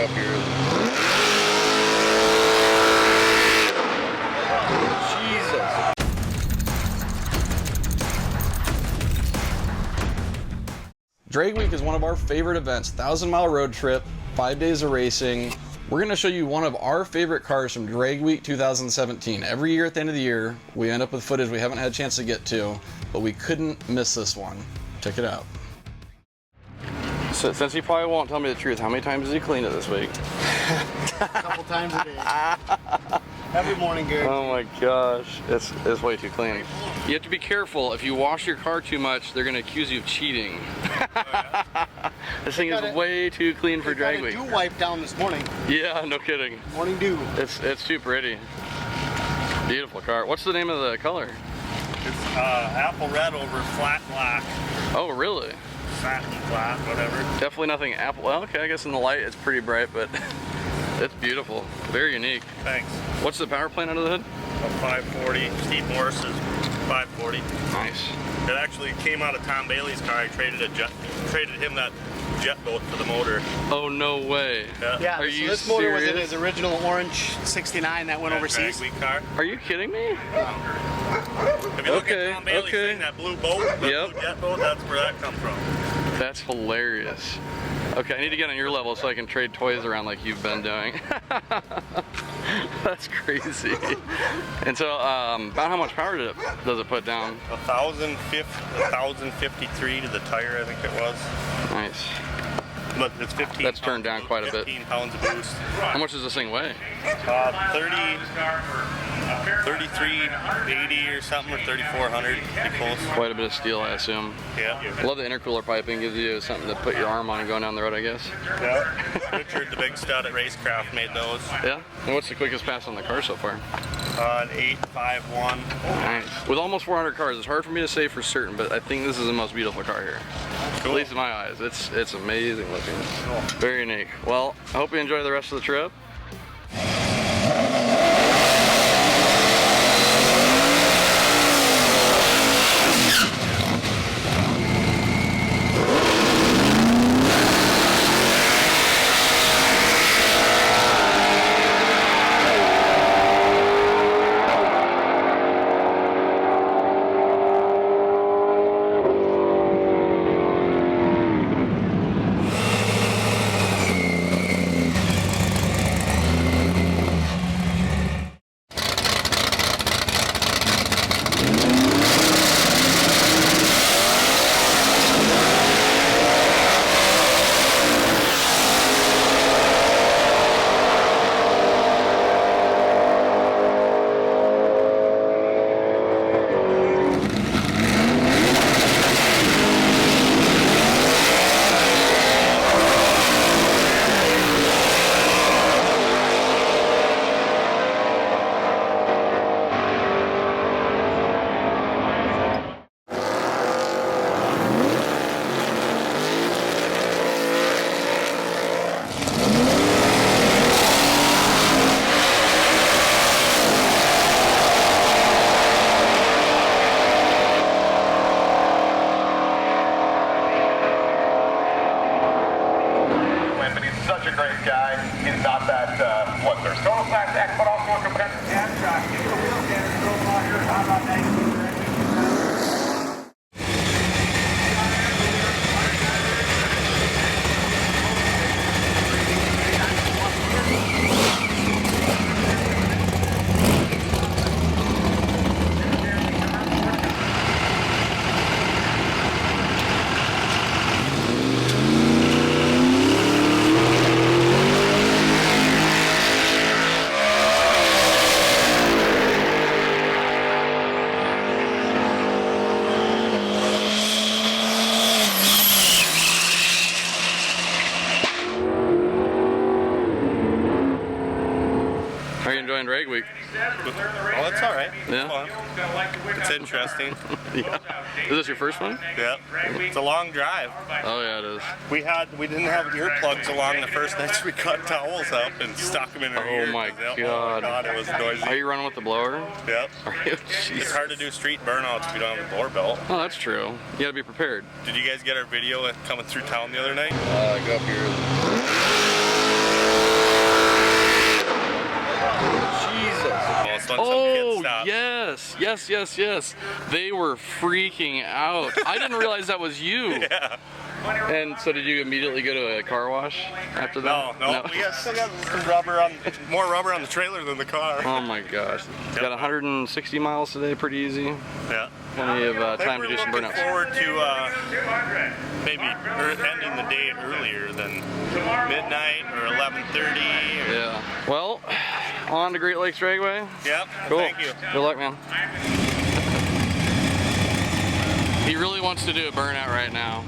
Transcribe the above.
go pearly. Jesus. Drag Week is one of our favorite events. 1,000-mile road trip, 5 days of racing. We're going to show you one of our favorite cars from Drag Week 2017. Every year at the end of the year, we end up with footage we haven't had a chance to get to, but we couldn't miss this one. Check it out. So, since he probably won't tell me the truth, how many times has he cleaned it this week? A couple times a day. Every morning, Gary. Oh my gosh, it's way too clean. You have to be careful. If you wash your car too much, they're going to accuse you of cheating. This thing is way too clean for Drag Week. Dew wipe down this morning. Yeah, no kidding. Morning dew. It's too pretty. Beautiful car. What's the name of the color? It's apple red over flat black. Oh, really? Satin Black, whatever. Definitely nothing apple. Well, okay, I guess in the light it's pretty bright, but it's beautiful. Very unique. Thanks. What's the power plant under the hood? A 540. Steve Morris is 540. Nice. It actually came out of Tom Bailey's car. I traded him that jet boat for the motor. Oh, no way. Yeah, Are so you this motor was in serious? his original orange 69 that went overseas. Drag Week car. Are you kidding me? If you look at Tom Bailey's thing, that blue boat, that blue jet boat, that's where that comes from. That's hilarious. Okay, I need to get on your level so I can trade toys around like you've been doing. That's crazy. And so, about how much power does it put down? 1,053 to the tire, I think it was. Nice. But it's 15. That's turned down quite a bit. 15 pounds of boost. How much does this thing weigh? 3380 or something, or 3400. Pretty close. Quite a bit of steel, I assume. Yeah. I love the intercooler piping. Gives you something to put your arm on and going down the road, I guess. Yeah. Richard, the big stud at Racecraft, made those. Yeah? And what's the quickest pass on the car so far? An 851. Nice. With almost 400 cars, it's hard for me to say for certain, but I think this is the most beautiful car here. Cool. At least in my eyes. It's amazing looking. Cool. Very unique. Well, I hope you enjoy the rest of the trip. How are you enjoying Drag Week? Oh, it's all right. Yeah. It's interesting. Yeah. Is this your first one? Yeah. It's a long drive. Oh yeah, it is. We didn't have earplugs along the first night, so we cut towels up and stuck them in our ears. Oh my Oh god. god, it was noisy. Are you running with the blower? Yep. Are you? It's hard to do street burnouts if you don't have a blower belt. Oh, that's true. You gotta be prepared. Did you guys get our video coming through town the other night? Go up here. yes, yes, yes. They were freaking out. I didn't realize that was you. Yeah. And so did you immediately go to a car wash after that? No. We still got more rubber on the trailer than the car. Oh my gosh. Got 160 miles today, pretty easy. Yeah. Plenty of time to do some burnouts. Forward to maybe ending the day earlier than midnight or 11:30. Yeah. Well, on to Great Lakes Dragway. Yep. Cool. Thank you. Good luck, man. He really wants to do a burnout right now.